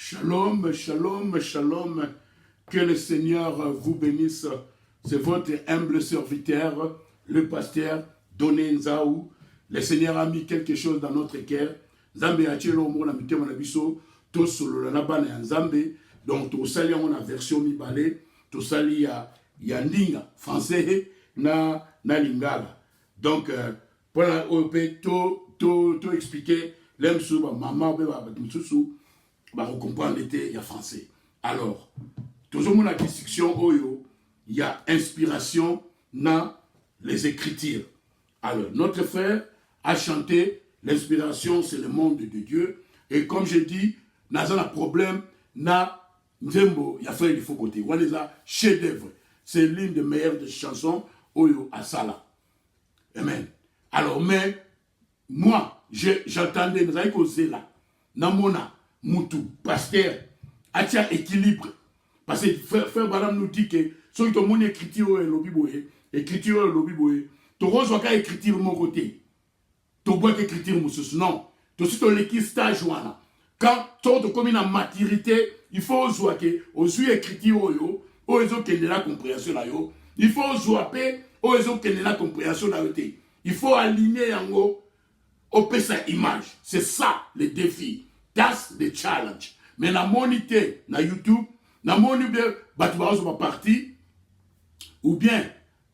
Shalom, shalom, shalom. Que le Seigneur vous bénisse. C'est votre humble serviteur, le pasteur Doné Nzaou. Le Seigneur a mis quelque chose dans notre cœur. Zambé a tiré au monde, a mis mon abisso. Tout solo la bane en Zambé. Donc, tout ça, on a version mi balé. Tout ça, il y a ndinga français na lingala. Donc, pour la tout expliquer, l'aime sous maman, bah, on comprend l'été, il y a français. Alors, toujours mon discussion, il y a inspiration dans les écritures. Alors, notre frère a chanté, l'inspiration, c'est le monde de Dieu. Et comme je dis, n'a un problème, n'a Nzembo, il y a fait il faut côté. On les a chef-d'œuvre. C'est l'une des meilleures des chansons, Oyo Asala. Amen. Alors, mais, moi, j'entendais, nous avons causé là, Namona, Moutou, pasteur, atia équilibre. Parce que frère Baram nous dit que ceux qui ont écriture et l'obiboé, écriture et l'obiboé, tu reçois qu'à écriture mon côté. Tu vois qu'écriture mon sous. Non. Tu sais, tu l'écris stage. Quand tu as comme une maturité, il faut jouer que, aux yeux écriture, aux yeux qui ont la compréhension là, il faut jouer aux yeux qui ont la compréhension là. Il faut aligner en haut, au sa image. C'est ça le défi. That's the challenge. Mais la monité, na YouTube, na monité, batubazo ba parti, ou bien,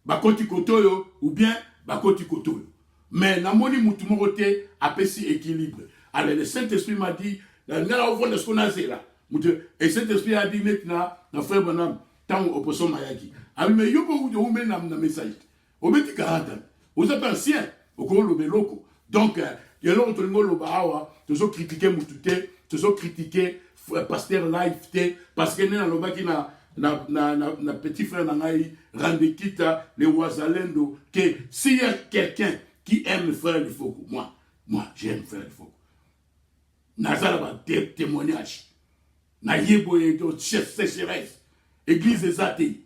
bakoti kotoyo, ou bien, bakoti kotoyo. Mais na moni mutumorote, apesi équilibre. Alors, le Saint-Esprit m'a dit, là, on voit ce qu'on a là. Et le Saint-Esprit a dit maintenant, na frère Bonhomme, tant au poisson mayaki. Ah, mais yo ko ou men na message. Au meti 40 ans. Vous êtes ancien, au cours le beloko. Donc, il y a l'autre le bahawa, toujours critiquer Moutouté, toujours critiquer pasteur live, parce que dans le bas qui na petit frère Nangaï, Randekita, les Ouazalendo, que s'il y a quelqu'un qui aime le frère du Foko, moi, j'aime le frère du Foko. Nazaraba témoignage. Na yeboye de sécheresse. Église des athées.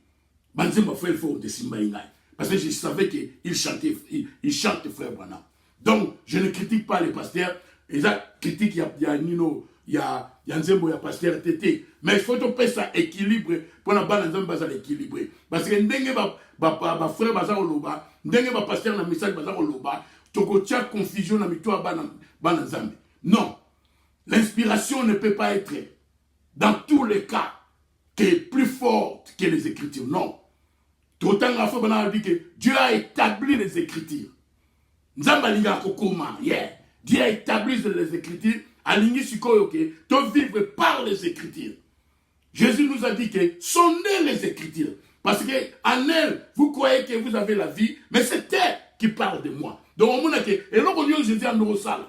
Banzemba frère le Foko de Simbaïngaï. Parce que je savais qu'il chantait, il chante frère Branham. Donc, je ne critique pas les pasteurs. Ils critiquent, il y a Nino, il y a Nzembo, il y a pasteur Tété. Mais il faut que ça équilibre pour la balle Nzembo, ça équilibré. Parce que ndenge ba frère baza oloba, ndenge ba pasteur na message baza oloba, toko tia confusion na mitoa bana Nzambe. Non. L'inspiration ne peut pas être dans tous les cas qui est plus forte que les Écritures. Non. Tout le temps, on a dit que Dieu a établi les Écritures. Dieu a établi les Écritures, aligné sur quoi, de vivre par les Écritures. Jésus nous a dit que sondez les Écritures. Parce qu'en elle, vous croyez que vous avez la vie, mais c'est elle qui parle de moi. Donc, on a dit, et là, on dit Jésus en nos salles,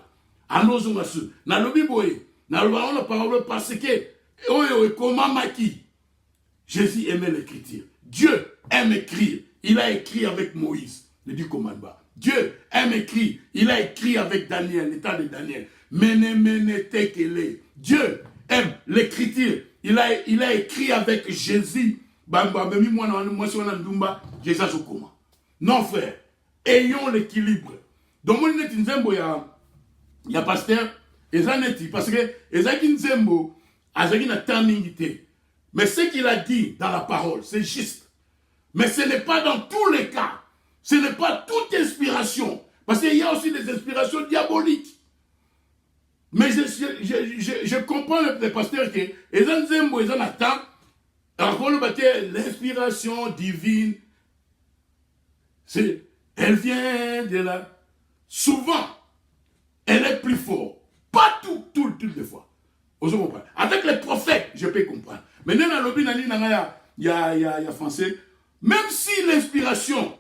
en nos omasu, dans le Bible, dans le parole, parce que, comment maki, Jésus aimait l'Écriture. Dieu aime écrire. Il a écrit avec Moïse, le Dieu commandement. Dieu aime écrire. Il a écrit avec Daniel, l'état de Daniel. Tekele. Dieu aime l'écriture. Il a écrit avec Jésus. Non, frère. Ayons l'équilibre. Donc, il y a pasteur, parce que Nzembo, mais ce qu'il a dit dans la parole, c'est juste. Mais ce n'est pas dans tous les cas. Ce n'est pas toute inspiration. Parce qu'il y a aussi des inspirations diaboliques. Mais je comprends les pasteurs que l'inspiration divine, elle vient de là. Souvent, elle est plus forte. Pas toutes les fois. Avec les prophètes, je peux comprendre. Mais dans le lobby, il y a français. Même si l'inspiration,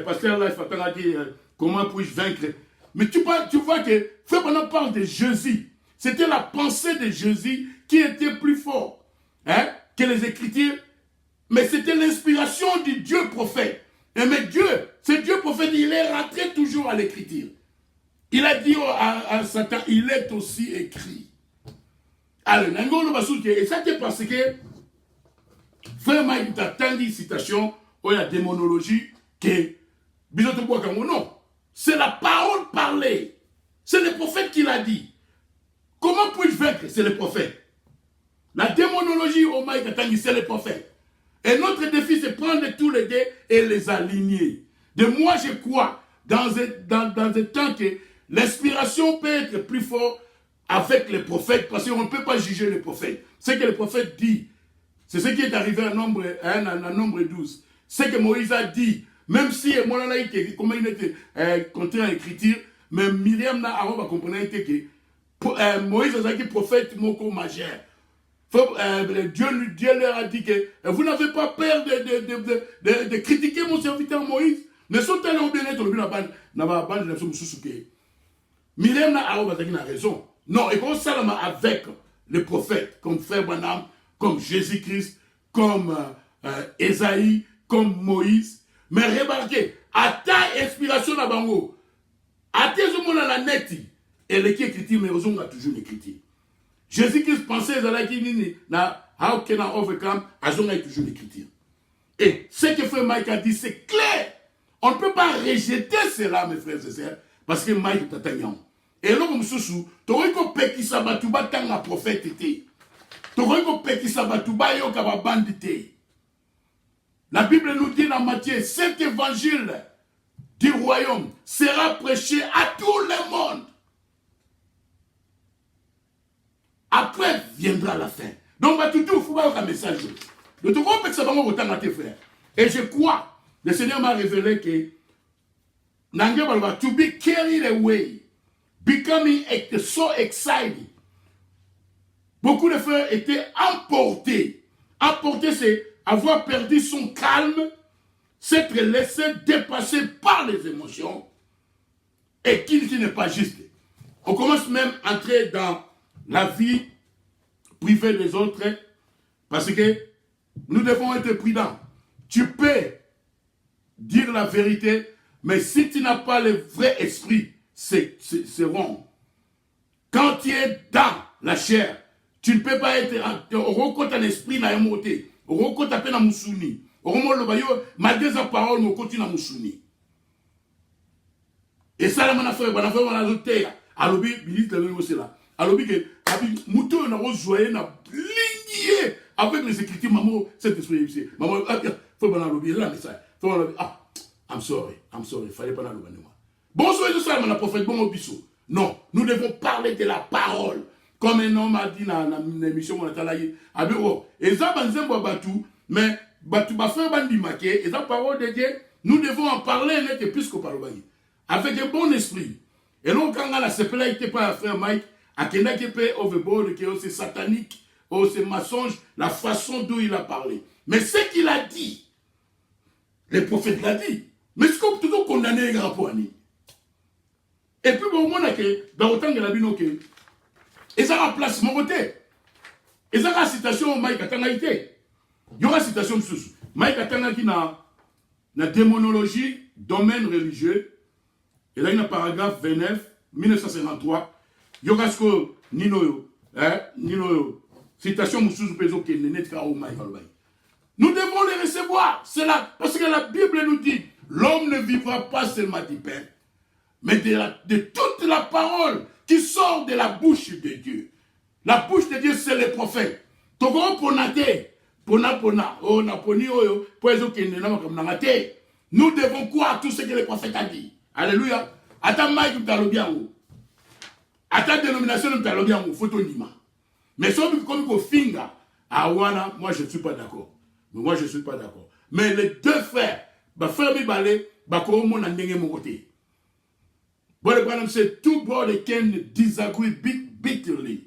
pasteur là, il dit comment puis-je vaincre. Mais tu vois que Frère Branham parle de Jésus. C'était la pensée de Jésus qui était plus fort que les Écritures. Mais c'était l'inspiration du Dieu prophète. Mais Dieu, ce Dieu prophète, il est rentré toujours à l'Écriture. Il a dit à Satan, il est aussi écrit. Alors, et ça c'est parce que Frère Mike a tant de citations, il y a des monologies que non. C'est la parole parlée. C'est le prophète qui l'a dit. Comment puis-je vaincre, c'est le prophète. La démonologie au Mike Katangi, c'est le prophète. Et notre défi, c'est prendre tous les dés et les aligner. De moi, je crois, dans un temps que l'inspiration peut être plus forte avec les prophètes, parce qu'on ne peut pas juger les prophètes. Ce que le prophète dit, c'est ce qui est arrivé à nombre 12. Ce que Moïse a dit, même si comment il était contraint à l'écriture, mais Myriam n'a pas compris que Moïse a dit prophète moko majeur. Dieu leur a dit que vous n'avez pas peur de critiquer mon serviteur Moïse. Ne sont-ils pas bien être la bande de Myriam n'a raison. Non, et comme ça, avec les prophètes, comme Frère Branham, comme Jésus-Christ, comme Esaïe, comme Moïse. Mais remarquez, à ta inspiration à Bango, à tes hommes la neti, et les qui écrit, mais aux hommes a toujours écrit. Jésus-Christ pensait à qui na how can I overcome, à ont toujours écrit. Et ce que Frère Mike a dit, c'est clair. On ne peut pas rejeter cela, mes frères et sœurs, parce que Mike est atteignant. Et là, comme sous, tu aurais qu'on peut qui s'abattuba tant la prophète était. Tu aurais qu'on peut qui s'abattuba et on va banditer. La Bible nous dit dans Matthieu, cet évangile du royaume sera prêché à tout le monde. Après viendra la fin. Donc, tout il faut avoir un message. Le tout gros, ça va autant à tes frères. Et je crois, le Seigneur m'a révélé que to be carried away, becoming so excited. Beaucoup de frères étaient emportés. Emportés, c'est avoir perdu son calme, s'être laissé dépasser par les émotions, et qui n'est pas juste. On commence même à entrer dans la vie privée des autres, parce que nous devons être prudents. Tu peux dire la vérité, mais si tu n'as pas le vrai esprit, c'est wrong. Quand tu es dans la chair, tu ne peux pas être au recompte en esprit na emoté, au recompte à peine à moussouni, au moment le bayo, malgré sa parole, nous continue à moussouni. Et ça, on a fait, on a ajouté, à l'objet, il dit aussi là, à l'objet que, mouton, on a rejoint, on a ligné avec les écritures, maman, cet esprit ici, maman, faut pas l'objet, là, mais ça, faut pas l'objet, ah, I'm sorry, fallait pas l'objet. Bonsoir, je suis le prophète, bon, bisou. Non, nous devons parler de la parole. Comme un homme a dit dans l'émission, on a dit, et ça, mais et la parole de Dieu, nous devons en parler plus que par le bail. Avec un bon esprit. Et donc, quand on a ce plat, il pas à faire Mike, à qui peut overboard, qui est satanique, c'est mensonge, la façon dont il a parlé. Mais ce qu'il a dit, le prophète l'a dit. Mais c'est comme toujours condamné les rapports. Et puis, bon, on a que, dans autant que la binoke, et ça a place mon côté. Et ça a citation Mike Katanga été. Il y aura citation de sous. Mike Katanga qui n'a la démonologie, domaine religieux. Et là, il y a un paragraphe 29, 1953. Il y aura ce que Nino, citation de sous peso qui est net au Mike. Nous devons les recevoir. C'est là, parce que la Bible nous dit, l'homme ne vivra pas seulement du pain, mais de toute la parole qui sort de la bouche de Dieu. La bouche de Dieu, c'est le prophète. Nous devons croire tout ce que le prophète a dit. Alléluia. Attends, Mike, tu as le bien. Attends, dénomination, tu as le bien. Photo Nima. Mais si on comme au Finga, à Wana, moi je ne suis pas d'accord. Mais les deux frères, frère Bibalé, comment on a n'engagé mon côté. But the Branham said, two brothers can disagree bitterly.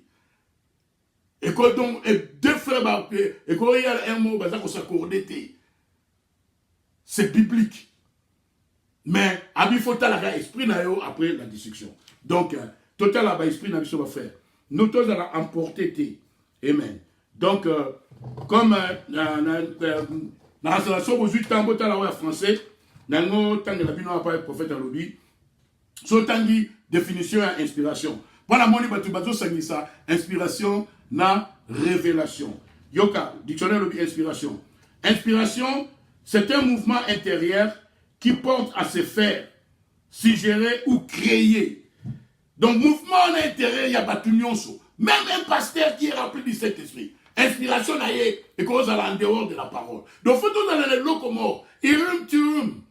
Et quand donc, deux frères, et quand il y a un mot, ça s'accorde. C'est biblique. Mais, il faut avoir l'esprit après la discussion. Donc, total avoir l'esprit n'a pas faire. Nous tous allons emporter. Amen. Donc, comme dans la restauration, vous êtes en français, dans le temps de la Bible, on parle prophète à l'objet. Sotangi, définition et inspiration. Pendant mon livre, ça, inspiration, na révélation. Yoka, dictionnaire de inspiration. Inspiration, c'est un mouvement intérieur qui porte à se faire, suggérer ou créer. Donc, mouvement intérieur, il y a batunion. Même un pasteur qui est rempli du Saint-Esprit. Inspiration et cause à en dehors de la parole. Donc, faut tout dans les locaux, irum turum.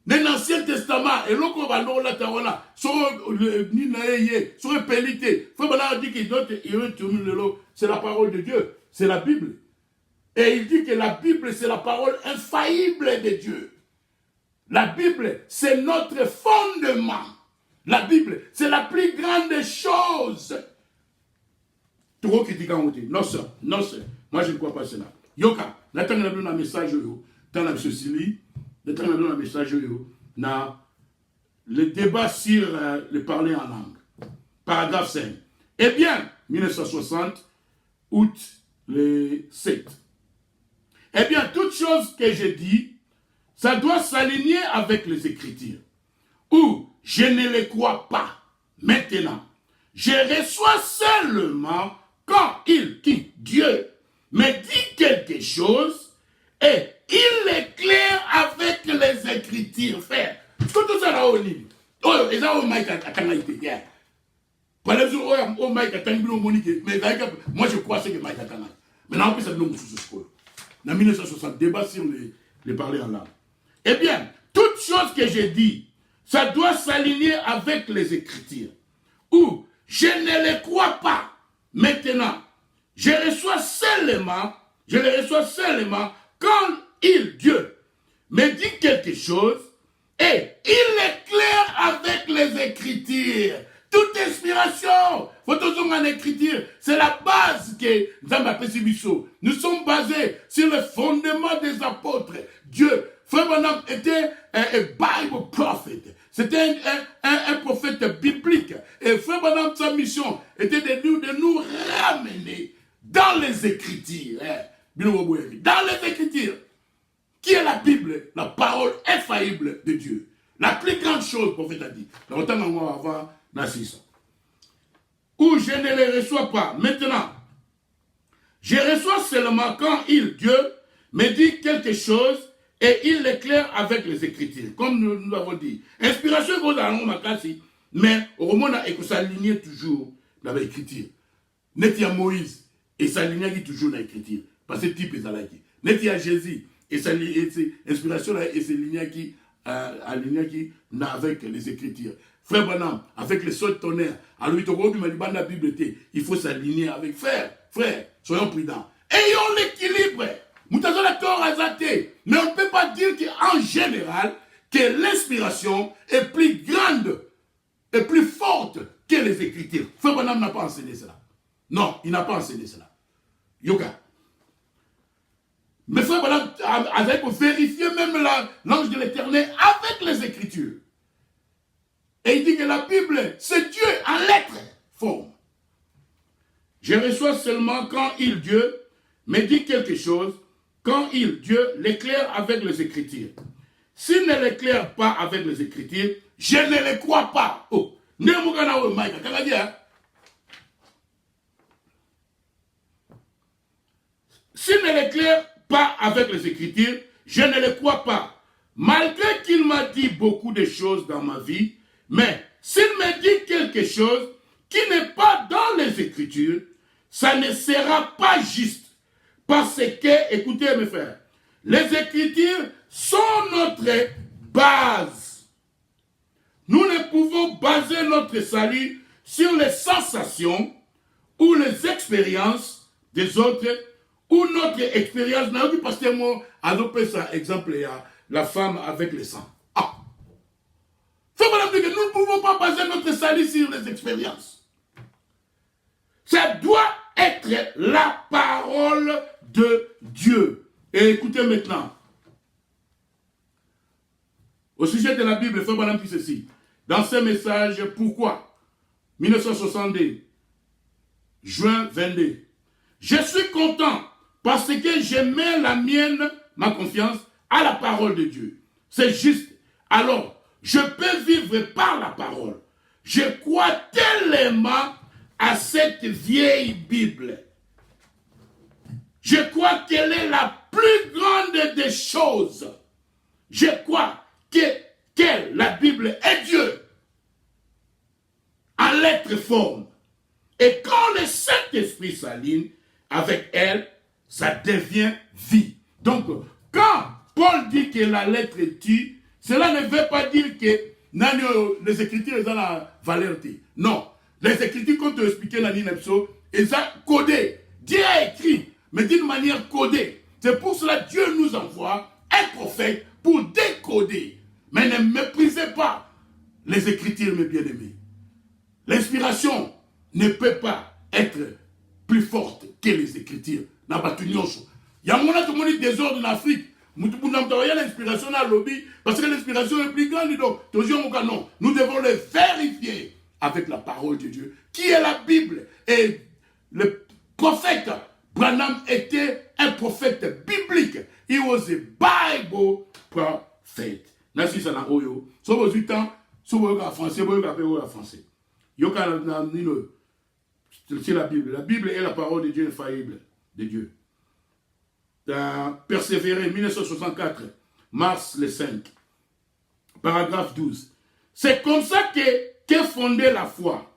Dans l'Ancien Testament, et locaux va l'eau la tarola, sur le ninaye, sur le pelité. Faut pas dire qu'il doit irum turum, c'est la parole de Dieu, c'est la Bible. Et il dit que la Bible, c'est la parole infaillible de Dieu. La Bible, c'est notre fondement. La Bible, c'est la plus grande chose. Trop critiquant, non, sir, non, sir. Moi, je ne crois pas cela. Yoka, l'attends de un message, dans la Sicile, l'attends de un message, dans le débat sur le parler en langue. Paragraphe 5. Eh bien, 1960, août le 7. Eh bien, toute chose que j'ai dit, ça doit s'aligner avec les Écritures. Ou je ne les crois pas. Maintenant, je reçois seulement quand qui, Dieu, me dit quelque chose et il l'éclaire avec les Écritures. Frère, tout ça là au livre. Oh, et ça au Mike à Tangaïté. Par exemple, au Mike à Tangaïté, mais moi je crois que c'est Mike à Tangaïté. Maintenant, on peut s'appeler mon sous-scope. En 1960, débat sur les parler en langue. Eh bien, toute chose que j'ai dit, ça doit s'aligner avec les Écritures. Ou je ne les crois pas. Maintenant, je les reçois seulement quand Dieu, me dit quelque chose et il l'éclaire avec les Écritures. Toute inspiration, faut toujours en écriture, c'est la base que nous sommes basés sur le fondement des apôtres. Dieu, Frère Branham était un Bible prophet. C'était un prophète biblique. Et Frère Branham, sa mission était de nous ramener dans les Écritures. Dans les Écritures. Qui est la Bible? La parole infaillible de Dieu. La plus grande chose, le prophète a dit. Dans le temps qu'on va avoir, où je ne les reçois pas. Maintenant, je reçois seulement quand Dieu, me dit quelque chose et il l'éclaire avec les Écritures. Comme nous l'avons dit. Inspiration, mais au moment où ça s'aligne toujours dans l'Écriture. N'est-il y a Moïse et ça s'aligne toujours dans l'Écriture. Parce que type est là. N'est-il y a Jésus et sa inspiration et ses lignes qui avec les Écritures. Frère Branham, avec les sauts de tonnerre, alors il faut s'aligner avec frère, soyons prudents. Ayons l'équilibre. Mais on ne peut pas dire qu'en général, que l'inspiration est plus grande et plus forte que les Écritures. Frère Branham n'a pas enseigné cela. Non, il n'a pas enseigné cela. Yoga. Mais frère Branham avait pour vérifier même l'ange de l'Éternel avec les Écritures. Et il dit que la Bible, c'est Dieu en lettres forme. Je reçois seulement quand Dieu, me dit quelque chose, quand Dieu l'éclaire avec les Écritures. S'il ne l'éclaire pas avec les Écritures, je ne les crois pas. Oh, s'il ne l'éclaire pas avec les Écritures, je ne le crois pas. Malgré qu'il m'a dit beaucoup de choses dans ma vie, mais s'il me dit quelque chose qui n'est pas dans les Écritures, ça ne sera pas juste. Parce que, écoutez mes frères, les Écritures sont notre base. Nous ne pouvons baser notre salut sur les sensations ou les expériences des autres ou notre expérience. Parce que moi, adopter ça, exemple, il y a la femme avec le sang. Nous ne pouvons pas baser notre salut sur les expériences. Ça doit être la parole de Dieu. Et écoutez maintenant. Au sujet de la Bible, Frère Branham dit ceci. Dans ce message, pourquoi 1962, juin 22. Je suis content parce que je mets la mienne, ma confiance, à la parole de Dieu. C'est juste. Alors, je peux vivre par la parole. Je crois tellement à cette vieille Bible. Je crois qu'elle est la plus grande des choses. Je crois que la Bible est Dieu en lettres forme. Et quand le Saint-Esprit s'aligne avec elle, ça devient vie. Donc, quand Paul dit que la lettre tue, cela ne veut pas dire que les Écritures ont la valeur. Non. Les Écritures, comme tu as expliqué, ils ont codé. Dieu a écrit, mais d'une manière codée. C'est pour cela que Dieu nous envoie un prophète pour décoder. Mais ne méprisez pas les Écritures, mes bien-aimés. L'inspiration ne peut pas être plus forte que les Écritures. Il y a un désordre en Afrique. L'inspiration dans le lobby, parce que l'inspiration est plus grande. Donc, non, nous devons le vérifier avec la parole de Dieu, qui est la Bible. Et le prophète Branham était un prophète biblique. He was a Bible prophet. Merci, ça n'a oyo. Sauf aux 8 ans, sauf aux français, français. C'est la Bible. La Bible est la parole de Dieu infaillible de Dieu. Persévérer, 1964, mars le 5, paragraphe 12. C'est comme ça qu'est fondée la foi.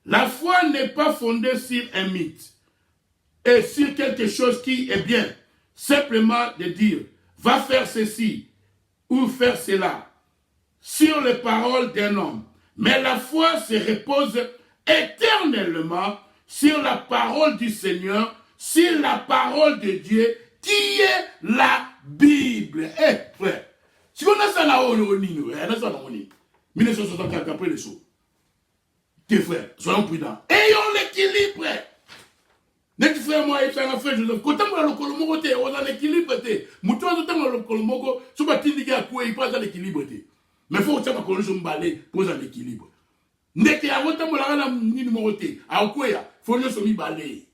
La foi n'est pas fondée sur un mythe et sur quelque chose qui est bien. Simplement de dire, va faire ceci ou faire cela, sur les paroles d'un homme. Mais la foi se repose éternellement sur la parole du Seigneur, sur la parole de Dieu, qui est la Bible. Eh, frère, si on a ça là-haut, 1964, après les sauts. Tes frères, soyons prudents. Ayons l'équilibre. Net frère, moi, et frère, Joseph, quand on a le colombo, on a l'équilibre. Mouton, on a le colombo, sur ma tindiga, il passe à l'équilibre. Mais il faut que tu aies un balai pour l'équilibre. Net et avant, on a un numéro T. À Okoya, il faut que nous balai.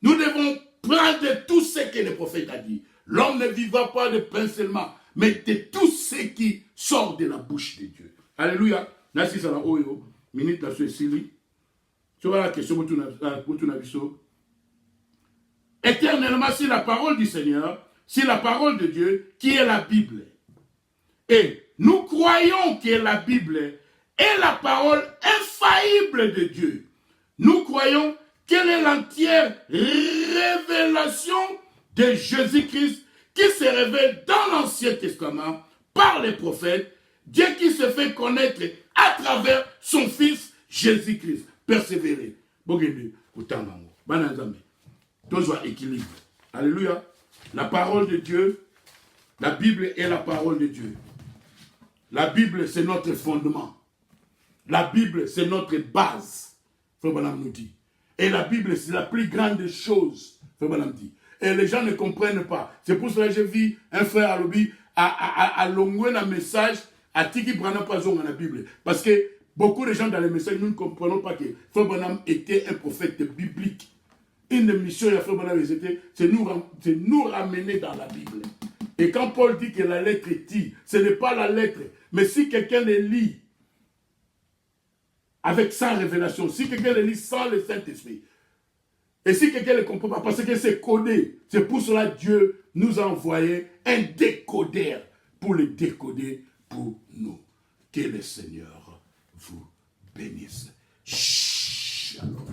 Nous devons prendre tout ce que le prophète a dit. L'homme ne vivra pas de pain seulement, mais de tout ce qui sort de la bouche de Dieu. Alléluia. Merci, ça va. Minute la Suécie. Tu vois la question pour ton avis. Éternellement, c'est la parole du Seigneur, c'est la parole de Dieu qui est la Bible. Et nous croyons que la Bible est la parole infaillible de Dieu. Nous croyons qu'elle est l'entière révélation de Jésus-Christ qui se révèle dans l'Ancien Testament par les prophètes, Dieu qui se fait connaître à travers son Fils Jésus-Christ. Persévérer. Toujours équilibre. Alléluia. La parole de Dieu, la Bible est la parole de Dieu. La Bible, c'est notre fondement. La Bible, c'est notre base. Frère Branham nous dit. Et la Bible, c'est la plus grande chose. Frère Branham dit. Et les gens ne comprennent pas. C'est pour cela que j'ai vu un frère à l'objet à longuer un message à Tiki Branham pas dans la Bible. Parce que beaucoup de gens dans les messages, nous ne comprenons pas que Frère Branham était un prophète biblique. Une mission de Frère Branham, c'est nous ramener dans la Bible. Et quand Paul dit que la lettre est tire, ce n'est pas la lettre. Mais si quelqu'un les lit avec sans révélation, si quelqu'un les lit sans le Saint-Esprit, et si quelqu'un ne le comprend pas, parce que c'est codé, c'est pour cela que Dieu nous a envoyé un décodeur pour le décoder pour nous. Que le Seigneur vous bénisse. Shalom.